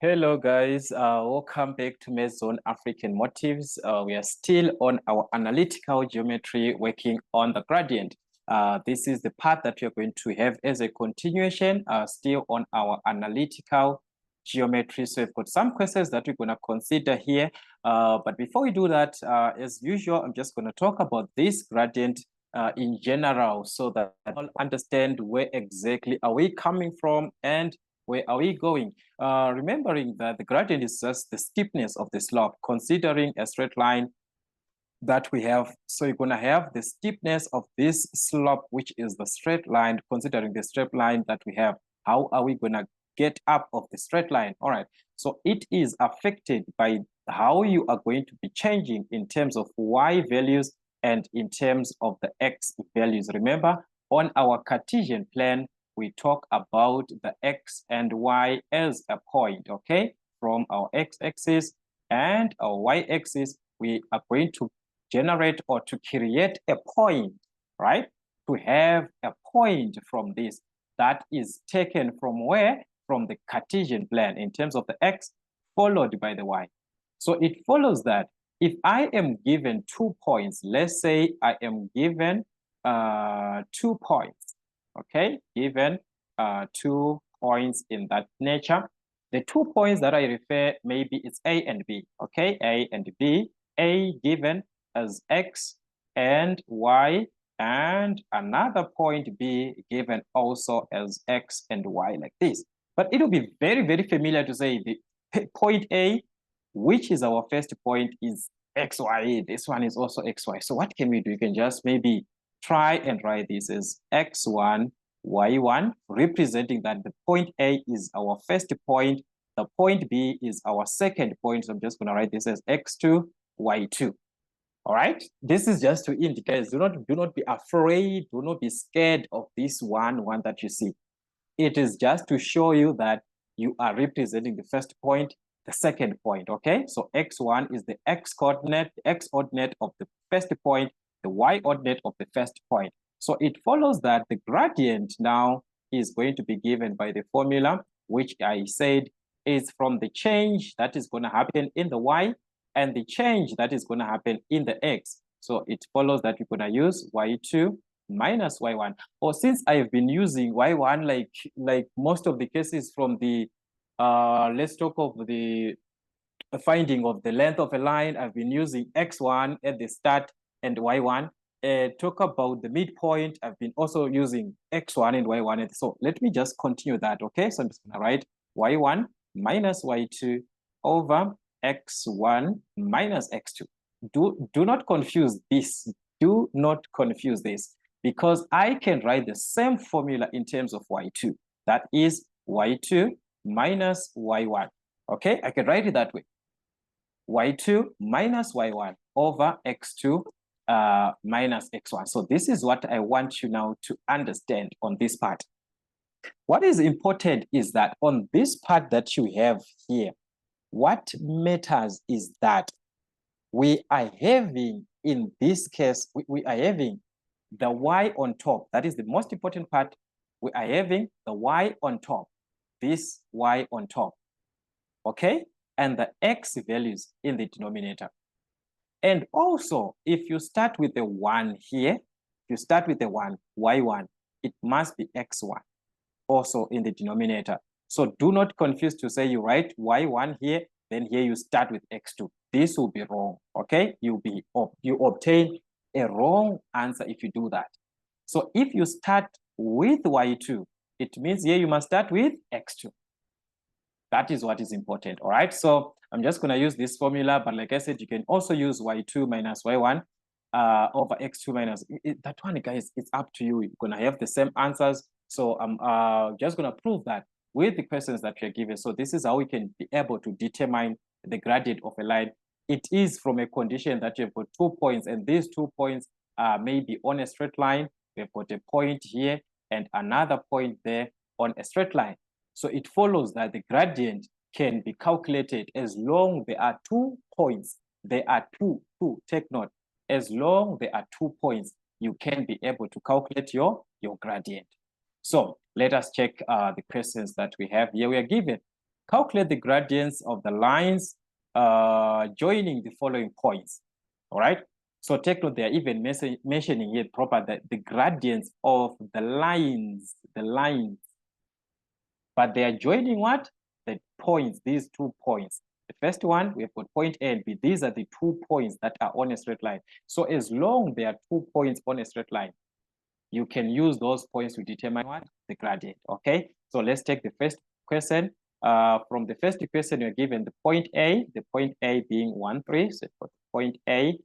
Hello guys, welcome back to Math Zone African Motives. We are still on our analytical geometry working on the gradient. This is the part that we are going to have as a continuation, still on our analytical geometry. So we've got some questions that we're going to consider here. But before we do that, as usual, I'm just going to talk about this gradient in general so that I'll understand where exactly are we coming from and where are we going. Remembering that the gradient is just the steepness of the slope, considering a straight line that we have. So you're going to have the steepness of this slope, which is the straight line, considering the straight line that we have. How are we going to get up of the straight line? All right. So it is affected by how you are going to be changing in terms of y values and in terms of the x values. Remember, on our Cartesian plan, we talk about the x and y as a point, okay? From our x-axis and our y-axis, we are going to generate or to create a point, right? To have a point from this that is taken from where? From the Cartesian plan in terms of the x followed by the y. So it follows that if I am given 2 points, let's say I am given 2 points, okay, given 2 points in that nature. The 2 points that I refer, maybe it's A and B, okay, A and B, A given as X and Y, and another point B given also as X and Y like this. But it will be very, very familiar to say the point A, which is our first point, is XY. This one is also XY. So what can we do? You can just maybe try and write this as X1, Y1, representing that the point A is our first point, the point B is our second point. So I'm just going to write this as X2, Y2. All right. This is just to indicate, do not be afraid, do not be scared of this one that you see. It is just to show you that you are representing the first point, the second point, okay? So X1 is the X coordinate of the first point, the Y coordinate of the first point. So it follows that the gradient now is going to be given by the formula, which I said is from the change that is going to happen in the Y and the change that is going to happen in the X. So it follows that we're going to use Y2 minus Y1. Or since I've been using Y1 like most of the cases from the let's talk of the finding of the length of a line, I've been using X1 at the start and Y1. Talk about the midpoint, I've been also using X1 and Y1. So let me just continue that, okay? So I'm just gonna write Y1 minus Y2 over X1 minus X2. Do not confuse this. Do not confuse this, because I can write the same formula in terms of Y2. That is Y2 minus Y1. Okay, I can write it that way. Y2 minus Y1 over X2 minus X1. So this is what I want you now to understand on this part. What is important is that on this part that you have here, what matters is that we are having, in this case, we are having the Y on top. That is the most important part. We are having the Y on top, this Y on top, okay? And the X values in the denominator. And also, if you start with the 1 here, you start with the 1, Y1, it must be X1 also in the denominator. So do not confuse to say you write Y1 here, then here you start with X2. This will be wrong, okay? You obtain a wrong answer if you do that. So if you start with Y2, it means here you must start with X2. That is what is important, all right? So I'm just gonna use this formula, but like I said, you can also use Y2 minus Y1 over X2 minus, that one, guys, it's up to you. You're gonna have the same answers. So I'm just gonna prove that with the questions that you're given. So this is how we can be able to determine the gradient of a line. It is from a condition that you've got 2 points, and these 2 points may be on a straight line. We've got a point here and another point there on a straight line. So it follows that the gradient can be calculated as long there are 2 points. There are two, take note. As long there are 2 points, you can be able to calculate your gradient. So let us check the questions that we have here. We are given calculate the gradients of the lines joining the following points. All right. So take note, they are even mentioning here proper that the gradients of the lines, but they are joining what? The points, these 2 points. The first one, we have got point A and B. These are the 2 points that are on a straight line. So as long there are 2 points on a straight line, you can use those points to determine what? The gradient, okay? So let's take the first question. From the first equation, you're given the point A being 1, 3. So for point A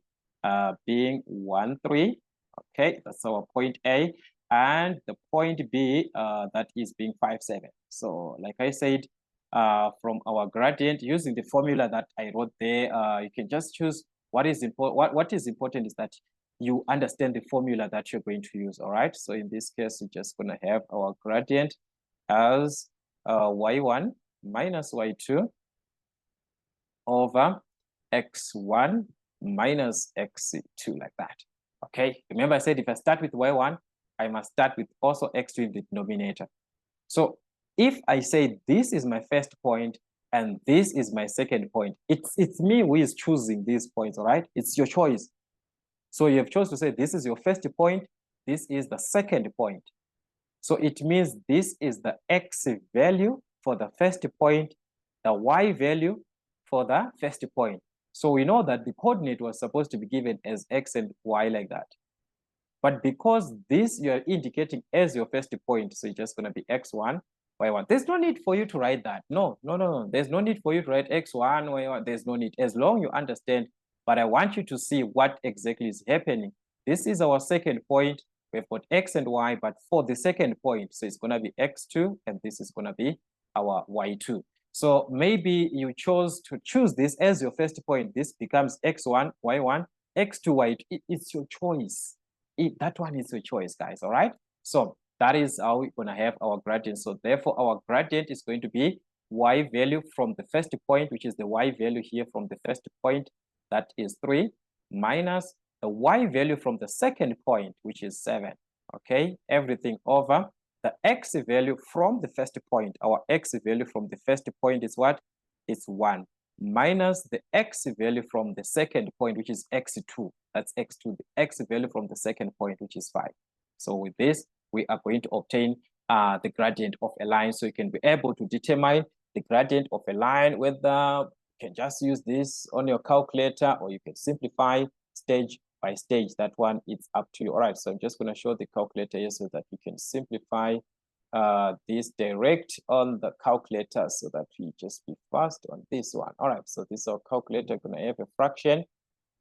being 1, 3, okay? That's our point A. And the point B, that is being 5, 7. So like I said, from our gradient, using the formula that I wrote there, you can just choose what is important. What is important is that you understand the formula that you're going to use, all right? So in this case, we're just going to have our gradient as y1 minus y2 over x1 minus x2, like that, okay? Remember I said if I start with y1, I must start with also x2 in the denominator. So if I say this is my first point and this is my second point, it's me who is choosing these points, all right? It's your choice. So you have chosen to say this is your first point, this is the second point. So it means this is the x value for the first point, the y value for the first point. So we know that the coordinate was supposed to be given as x and y like that. But because this you're indicating as your first point, so it's just going to be x1, y1. There's no need for you to write that. No. There's no need for you to write x1, y1. There's no need. As long as you understand, but I want you to see what exactly is happening. This is our second point. We've got x and y, but for the second point, so it's going to be x2, and this is going to be our y2. So maybe you chose to choose this as your first point. This becomes x1, y1, x2, y2. It's your choice. That one is your choice, guys, all right? So that is how we're going to have our gradient. So therefore, our gradient is going to be y value from the first point, which is the y value here from the first point, that is 3, minus the y value from the second point, which is 7, okay? Everything over the x value from the first point. Our x value from the first point is what? It's 1, minus the x value from the second point, which is x2. That's x2, the x value from the second point, which is 5. So with this, we are going to obtain the gradient of a line. So you can be able to determine the gradient of a line, whether you can just use this on your calculator or you can simplify stage by stage. That one, it's up to you. All right, so I'm just going to show the calculator here so that you can simplify this direct on the calculator so that we just be fast on this one. All right, so this is our calculator. Going to have a fraction.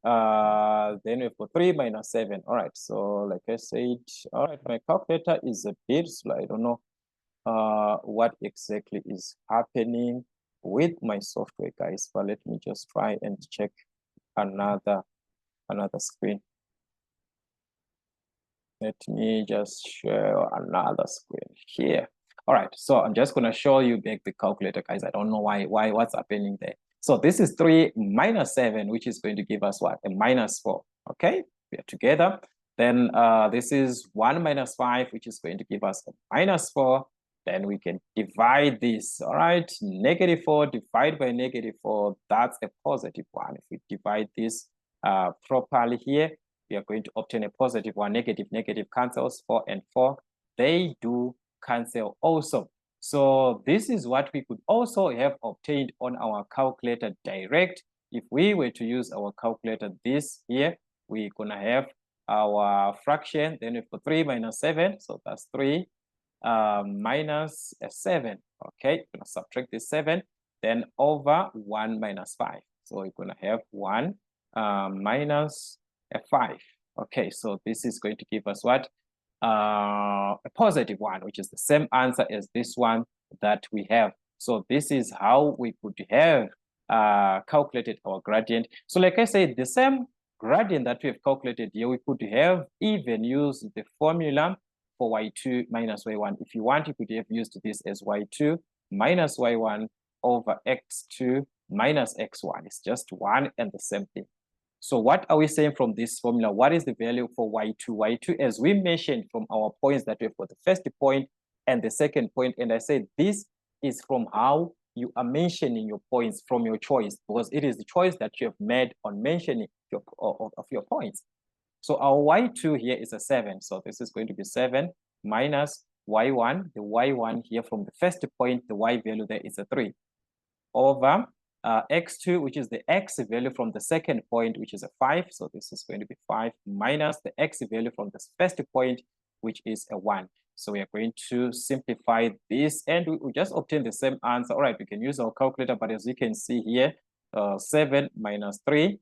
Then we've got 3 minus 7. All right, so like I said, all right, my calculator is a bit slow. I don't know what exactly is happening with my software, guys, but let me just try and check another screen. Let me just share another screen here. All right, so I'm just going to show you back the calculator, guys. I don't know what's happening there. So this is 3 minus 7, which is going to give us what? A minus 4, okay? We are together. Then this is 1 minus 5, which is going to give us a minus 4. Then we can divide this, all right? Negative 4 divided by negative 4, that's a positive 1. If we divide this properly here, we are going to obtain a positive 1. Negative cancels, 4 and 4. They do cancel also. So this is what we could also have obtained on our calculator direct. If we were to use our calculator this here, we're going to have our fraction. Then we've got 3 minus 7. So that's 3 minus 7. Okay, we're going to subtract this 7. Then over 1 minus 5. So we're going to have 1 minus 5. Okay, so this is going to give us what? A positive 1, which is the same answer as this one that we have. So this is how we could have calculated our gradient. So like I said, the same gradient that we have calculated here, we could have even used the formula for y2 minus y1. If you want, you could have used this as y2 minus y1 over x2 minus x1. It's just one and the same thing. So what are we saying from this formula? What is the value for y2? Y2, as we mentioned from our points that we've got the first point and the second point, and I said this is from how you are mentioning your points from your choice, because it is the choice that you have made on mentioning of your points. So our y2 here is a 7. So this is going to be 7 minus y1. The y1 here from the first point, the y value there is a 3, over x2, which is the x value from the second point, which is a 5. So this is going to be 5 minus the x value from the first point, which is a 1. So we are going to simplify this, and we just obtain the same answer. All right, we can use our calculator, but as you can see here, 7 minus 3,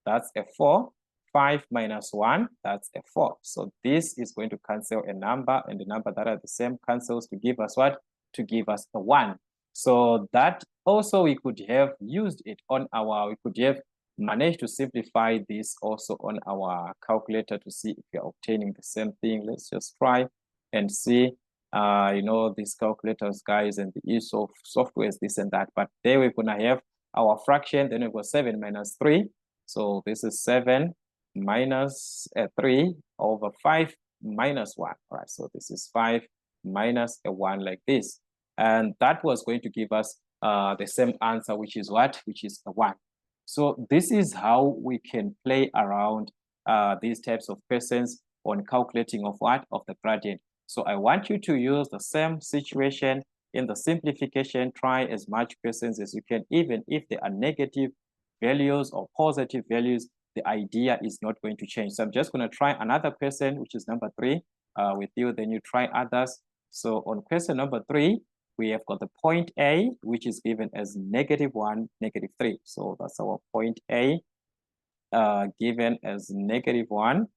that's a 4. 5 minus 1, that's a 4. So this is going to cancel a number, and the number that are the same cancels to give us what? To give us a 1. So that also we could have used it on our, we could have managed to simplify this also on our calculator to see if we are obtaining the same thing. Let's just try and see. You know, these calculators, guys, and the use of softwares, this and that. But there we're gonna have our fraction, then we go 7 minus 3. So this is 7 minus 3 over 5 minus 1. All right, so this is 5 minus a 1 like this. And that was going to give us the same answer, which is what? Which is a 1. So this is how we can play around these types of questions on calculating of what? Of the gradient. So I want you to use the same situation in the simplification. Try as much questions as you can, even if they are negative values or positive values, the idea is not going to change. So I'm just going to try another question, which is number 3 with you, then you try others. So on question number 3, we have got the point A, which is given as -1, -3. So that's our point A, given as -1,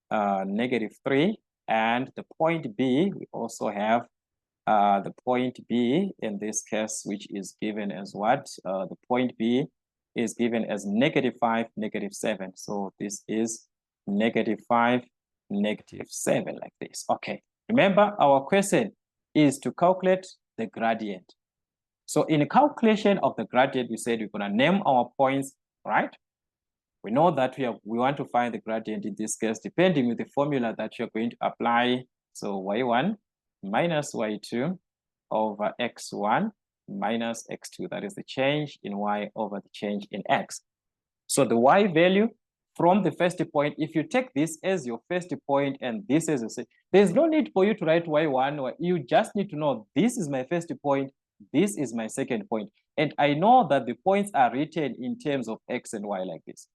-3. And the point B, we also have the point B in this case, which is given as what? The point B is given as -5, -7. So this is -5, -7 like this. Okay. Remember, our question is to calculate the gradient. So in calculation of the gradient, we said we're going to name our points, right? We know that we want to find the gradient in this case, depending with the formula that you're going to apply. So y1 minus y2 over x1 minus x2. That is the change in y over the change in x. So the y value from the first point, if you take this as your first point and this as a second, there's no need for you to write y1. You just need to know this is my first point, this is my second point. And I know that the points are written in terms of x and y like this.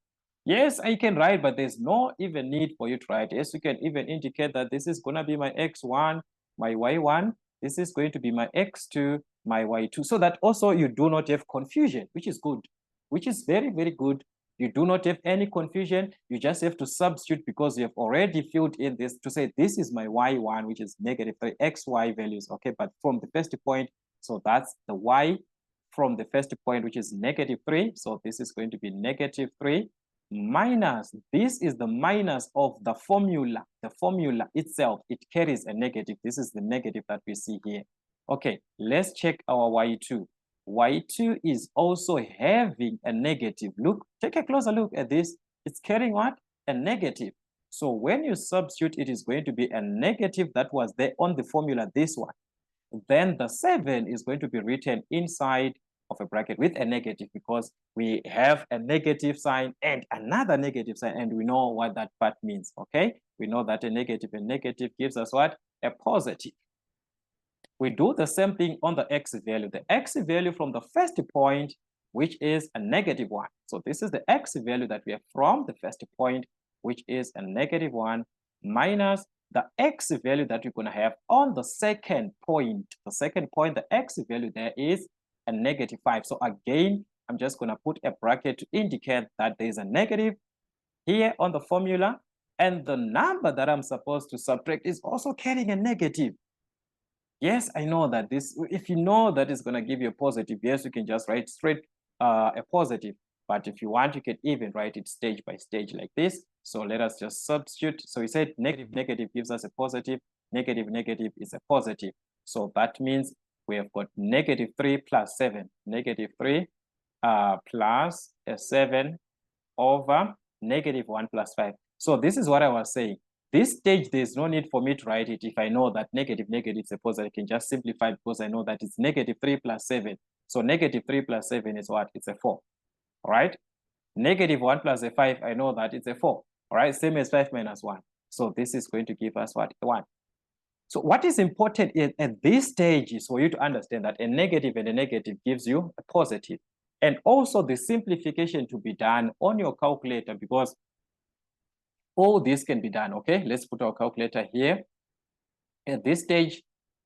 Yes, I can write, but there's no even need for you to write. Yes, you can even indicate that this is going to be my x1, my y1, this is going to be my x2, my y2, so that also you do not have confusion, which is good, which is very, very good. You do not have any confusion. You just have to substitute because you have already filled in this to say this is my y1, which is -3, xy values, okay? But from the first point, so that's the y from the first point, which is -3. So this is going to be -3 minus, this is the minus of the formula. The formula itself, it carries a negative. This is the negative that we see here. Okay, let's check our y2. Y2 is also having a negative. Look, take a closer look at this. It's carrying what? A negative. So when you substitute, it is going to be a negative that was there on the formula, this one. Then the 7 is going to be written inside of a bracket with a negative because we have a negative sign and another negative sign, and we know what that part means, okay? We know that a negative and negative gives us what? A positive. We do the same thing on the x value. The x value from the first point, which is a -1. So this is the x value that we have from the first point, which is a -1, minus the x value that we're going to have on the second point. The second point, the x value there is a -5. So again, I'm just going to put a bracket to indicate that there is a negative here on the formula, and the number that I'm supposed to subtract is also carrying a negative. Yes, I know that this, if you know that it's going to give you a positive, yes, you can just write straight a positive. But if you want, you can even write it stage by stage like this. So let us just substitute. So we said negative gives us a positive, negative is a positive. So that means we have got -3 plus 7, -3 plus a 7 over -1 plus 5. So this is what I was saying. This stage, there's no need for me to write it. If I know that negative is a positive, I can just simplify because I know that it's -3 plus 7. So negative 3 plus 7 is what? It's a 4. All right. Negative 1 plus a 5, I know that it's a 4. All right. Same as 5 minus 1. So this is going to give us what? A 1. So what is important at this stage is for you to understand that a negative and a negative gives you a positive. And also the simplification to be done on your calculator, because all this can be done. Okay, let's put our calculator here. At this stage,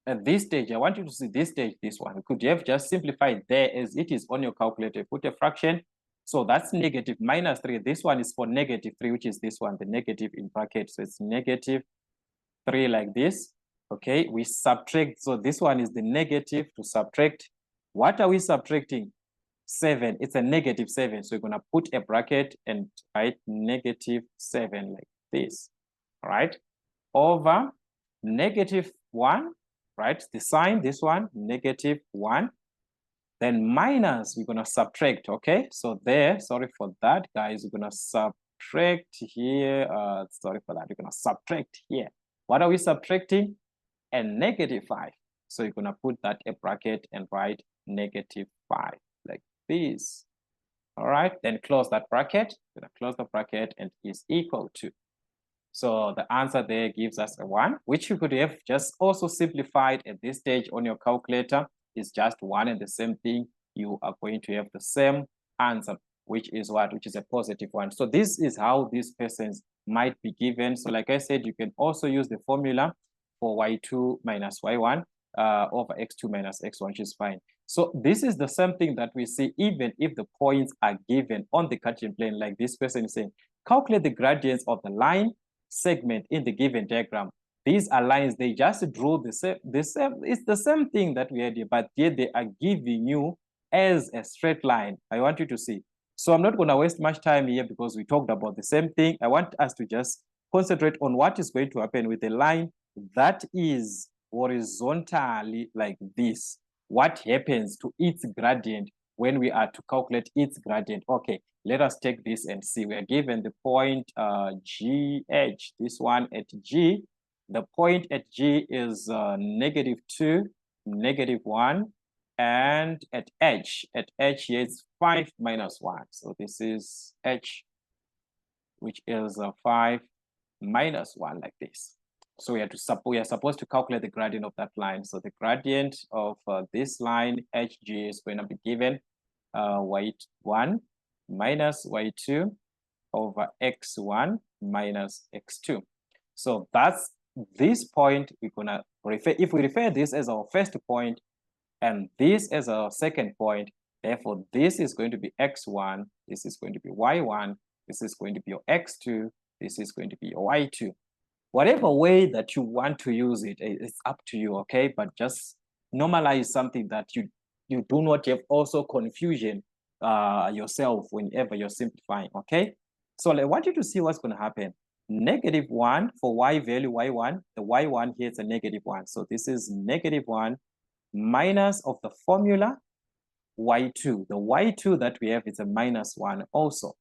I want you to see this stage, this one. Could you have just simplified there as it is on your calculator? Put a fraction. So that's negative minus 3. This one is for negative 3, which is this one, the negative in brackets. So it's negative 3 like this. Okay, we subtract. So this one is the negative to subtract. What are we subtracting? 7. It's a negative 7. So we're going to put a bracket and write negative 7 like this. All right, over negative 1, right? The sign, this one, negative 1. Then minus, we're going to subtract. Okay, so there, sorry for that, guys. We're going to subtract here. Sorry for that. We're going to subtract here. What are we subtracting? And negative 5. So you're going to put that a bracket and write negative 5 like this. All right, then close that bracket. We're going to close the bracket and is equal to. So the answer there gives us a 1, which you could have just also simplified at this stage on your calculator. Is just one and the same thing. You are going to have the same answer, which is what? Which is a positive 1. So this is how these persons might be given. So like I said, you can also use the formula for y2 minus y1 over x2 minus x1, which is fine. So this is the same thing that we see even if the points are given on the Cartesian plane, like this person is saying, calculate the gradients of the line segment in the given diagram. These are lines, they just draw the same, it's the same thing that we had here, but here they are giving you as a straight line. I want you to see. So I'm not going to waste much time here because we talked about the same thing. I want us to just concentrate on what is going to happen with a line that is horizontally like this. What happens to its gradient when we are to calculate its gradient? Okay, let us take this and see. We are given the point GH, this one at G. The point at G is -2, -1, and at H here is 5 minus 1. So this is H, which is 5 minus 1 like this. So we are supposed to calculate the gradient of that line. So the gradient of this line HG is going to be given y1 minus y2 over x1 minus x2. So that's this point. We're gonna refer, if we refer this as our first point and this as our second point, therefore this is going to be x1, this is going to be y1, this is going to be your x2, this is going to be your y2. Whatever way that you want to use it, it's up to you, okay? But just normalize something that you do not have also confusion yourself whenever you're simplifying, okay? So I want you to see what's going to happen. -1 for y value y1, the y1 here is a -1. So this is -1 minus of the formula y2. The y2 that we have is a -1 also.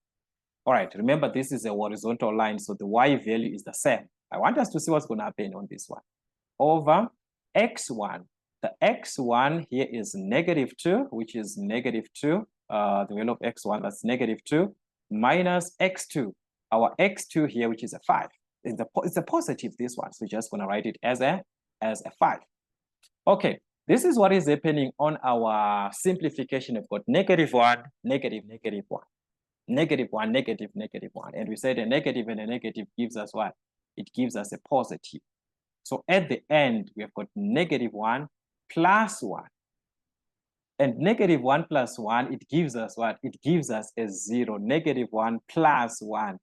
All right, remember this is a horizontal line, so the y value is the same. I want us to see what's going to happen on this one. Over x1. The x1 here is -2, which is -2. The value of x1, that's -2, minus x2. Our x2 here, which is a 5. It's a positive, this one. So we're just going to write it as a 5. Okay, this is what is happening on our simplification. We've got -1, negative, -1. -1, negative, -1. And we said a negative and a negative gives us what? It gives us a positive. So at the end, we have got -1 plus 1. And -1 plus 1, it gives us what? It gives us a 0. -1 plus 1,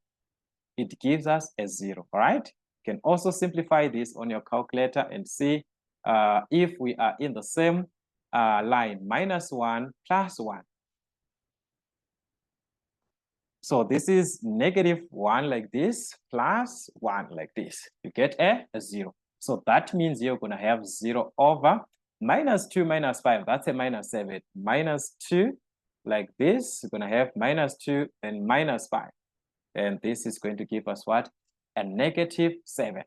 it gives us a 0, all right? You can also simplify this on your calculator and see if we are in the same line, -1 plus 1. So this is -1 like this, plus 1 like this. You get a 0. So that means you're going to have 0 over -2 minus 5. That's a -7. -2 like this. You're going to have -2 and -5. And this is going to give us what? A -7.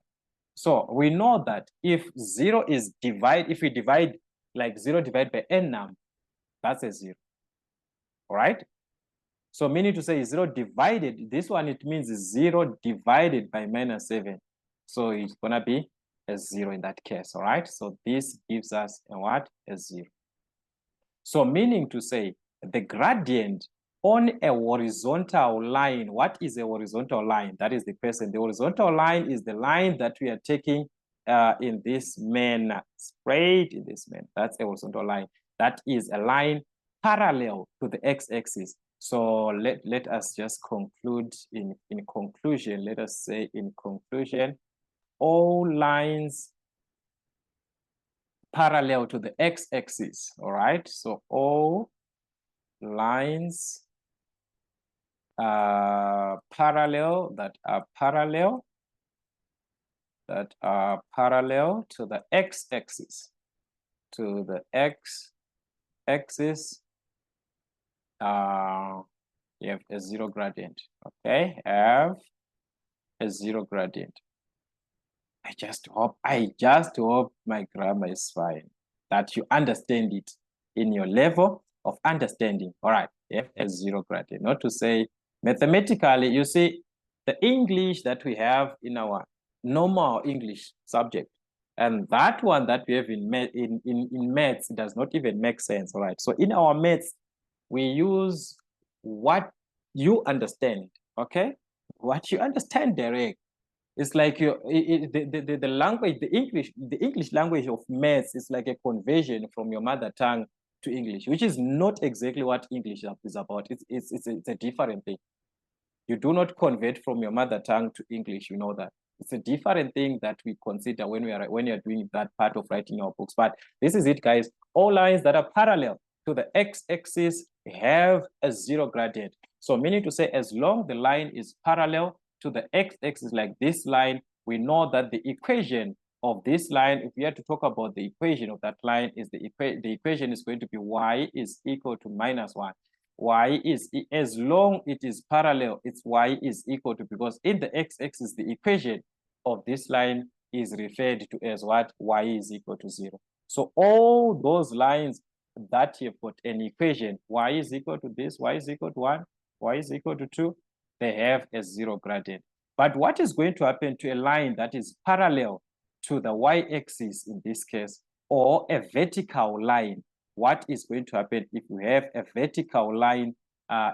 So we know that if 0 is if we divide like 0 divided by n number, That's a 0. All right. So meaning to say 0 divided, this one, it means 0 divided by minus 7. So it's going to be a 0 in that case. All right. So this gives us a what? A 0. So meaning to say the gradient on a horizontal line. What is a horizontal line? That is the question. The horizontal line is the line that we are taking in this manner, straight in this manner. That's a horizontal line. That is a line parallel to the x-axis. So let us just conclude in conclusion. Let us say in conclusion, all lines parallel to the x-axis. All right. So all lines parallel that are parallel to the x-axis, to the x-axis, you have a 0 gradient. Okay, have a 0 gradient. I just hope my grammar is fine, that you understand it in your level of understanding. All right, have a 0 gradient. Not to say mathematically, you see, the English that we have in our normal English subject, and that one that we have in maths does not even make sense. All right, so in our maths, we use what you understand. Okay, what you understand direct. It's like the language, the English language of maths is like a conversion from your mother tongue to English, which is not exactly what English is about. It's a different thing. You do not convert from your mother tongue to English. You know that it's a different thing that we consider when you're doing that part of writing our books. But this is it, guys. All lines that are parallel to the x-axis have a 0 gradient. So meaning to say, as long the line is parallel to the x-axis, like this line, we know that the equation of this line, if we have to talk about the equation of that line, is the equation is going to be y is equal to -1. Y is, as long it is parallel, its y is equal to, because in the x-axis, the equation of this line is referred to as what? Y is equal to 0. So all those lines that you've got an equation, y is equal to this, y is equal to 1, y is equal to 2, they have a 0 gradient. But what is going to happen to a line that is parallel to the y-axis in this case, or a vertical line? What is going to happen if you have a vertical line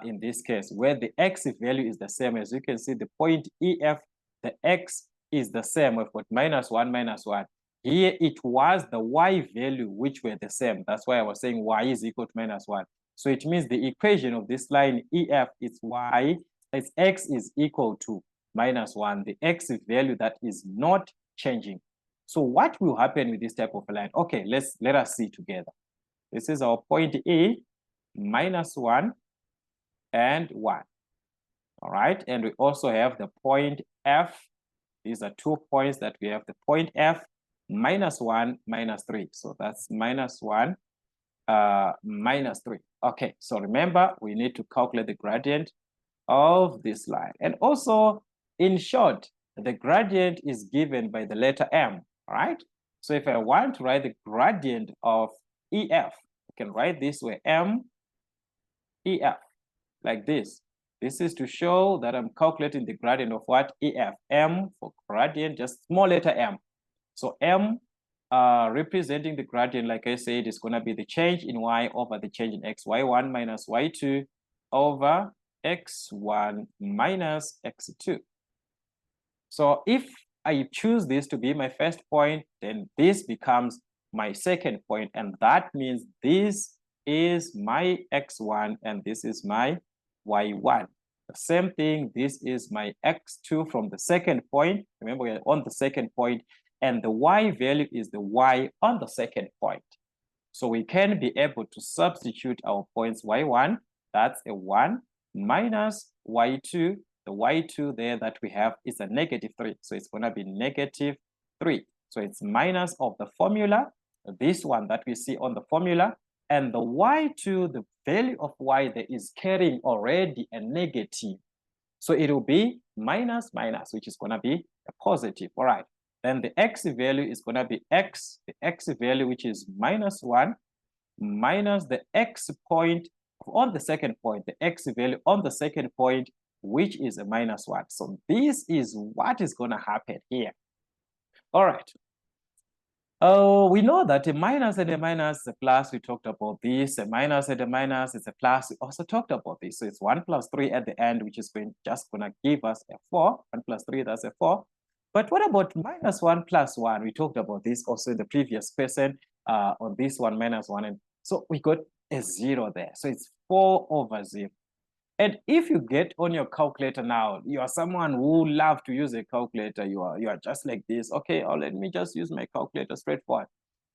in this case, where the x value is the same? As you can see, the point EF, the x is the same. We've got -1, -1. Here it was the y value which were the same. That's why I was saying y is equal to -1. So it means the equation of this line EF is y, its x is equal to -1, the x value that is not changing. So what will happen with this type of line? Okay, let us see together. This is our point E, -1 and 1. All right, and we also have the point F. These are 2 points that we have. The point F, -1, -3. So that's -1, -3. Okay, so remember, we need to calculate the gradient of this line. And also, in short, the gradient is given by the letter M, all right? So if I want to write the gradient of EF, I can write this way, M, EF, like this. This is to show that I'm calculating the gradient of what? EF. M for gradient, just small letter M. So M representing the gradient, like I said, is going to be the change in y over the change in x. y1 minus y2 over x1 minus x2. So if I choose this to be my first point, then this becomes my second point, and that means this is my x1 and this is my y1. The same thing, this is my x2 from the second point. Remember, we're on the second point, and the y value is the y on the second point. So we can be able to substitute our points. Y1, that's a 1, minus y2. The y2 there that we have is a -3. So it's going to be -3. So it's minus of the formula, this one that we see on the formula, and the y2, the value of y there is carrying already a negative. So it will be minus, which is going to be a positive. All right. Then the x value is going to be x, the x value, which is -1, minus the x point on the second point, the x value on the second point, which is a -1. So this is what is going to happen here. All right. We know that a minus and a minus is a plus. We talked about this. A minus and a minus is a plus. We also talked about this. So it's 1 plus 3 at the end, which is just going to give us a 4. 1 plus 3, that's a 4. But what about -1 plus 1? We talked about this also in the previous question on this one, -1. And so we got a 0 there. So it's 4 over 0. And if you get on your calculator now, you are someone who loves to use a calculator. You are just like this. Okay, let me just use my calculator straightforward.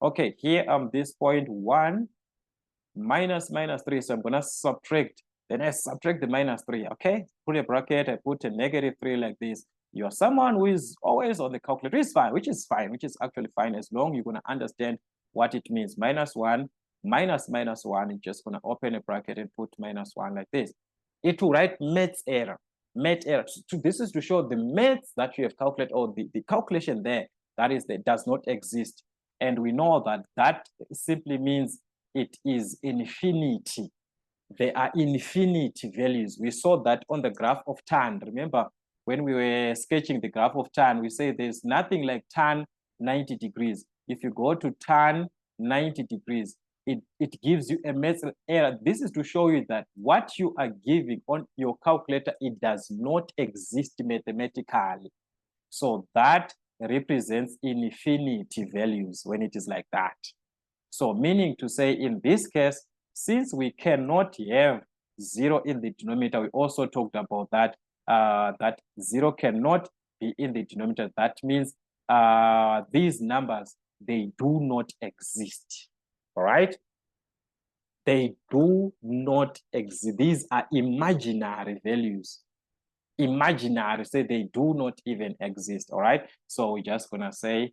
Okay, here this point 1 minus -3. So I'm gonna subtract. Then I subtract the -3. Okay, put a bracket. I put a -3 like this. You are someone who is always on the calculator. It's fine, which is actually fine as long you're gonna understand what it means. -1 minus -1. You're just gonna open a bracket and put -1 like this. It will write maths error. So this is to show the maths that you have calculated, or the calculation there that does not exist. And we know that simply means it is infinity. There are infinity values. We saw that on the graph of tan. Remember, when we were sketching the graph of tan, we say there's nothing like tan 90 degrees. If you go to tan 90 degrees, it gives you a maths error. This is to show you that what you are giving on your calculator, it does not exist mathematically. So that represents infinity values when it is like that. So meaning to say, in this case, since we cannot have 0 in the denominator, we also talked about that, that 0 cannot be in the denominator. That means these numbers, they do not exist. All right, they do not exist. These are imaginary values. Imaginary, say they do not even exist. All right, so we're just gonna say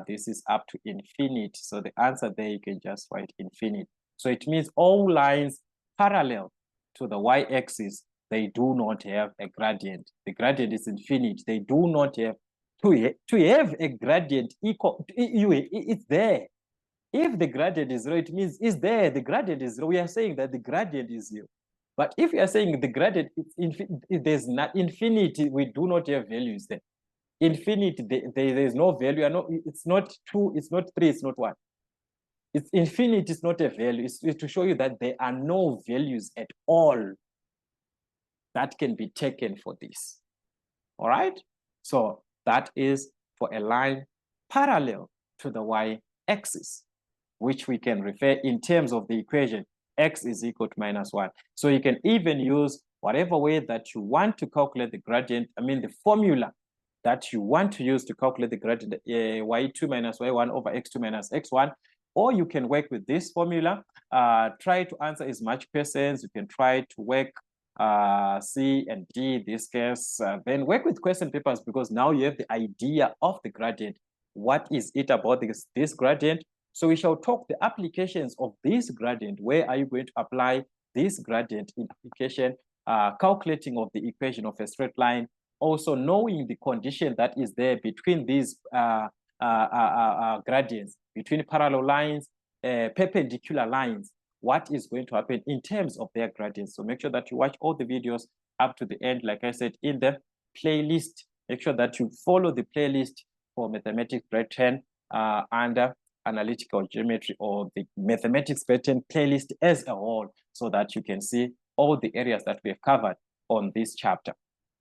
this is up to infinity. So the answer there, you can just write infinity. So it means all lines parallel to the y-axis, they do not have a gradient. The gradient is infinite. They do not have to have a gradient equal. It's there. If the gradient is 0, it means it's there. The gradient is 0. We are saying that the gradient is 0. But if you are saying the gradient is there's not infinity, we do not have values there. Infinity, there is no value. It's not 2, it's not 3, it's not 1. It's infinity, it's not a value. It's to show you that there are no values at all that can be taken for this. All right? So that is for a line parallel to the y-axis, which we can refer in terms of the equation x is equal to -1. So you can even use whatever way that you want to calculate the gradient. I mean, the formula that you want to use to calculate the gradient, y2 minus y1 over x2 minus x1, or you can work with this formula. Try to answer as much questions. You can try to work C and D this case, then work with question papers, because now you have the idea of the gradient. What is it about this gradient? So we shall talk the applications of this gradient. Where are you going to apply this gradient in application? Calculating of the equation of a straight line, also knowing the condition that is there between these gradients, between parallel lines, perpendicular lines. What is going to happen in terms of their gradients? So make sure that you watch all the videos up to the end. Like I said, in the playlist, make sure that you follow the playlist for mathematics grade 10 under analytical geometry, or the mathematics grade 10 playlist as a whole, so that you can see all the areas that we have covered on this chapter.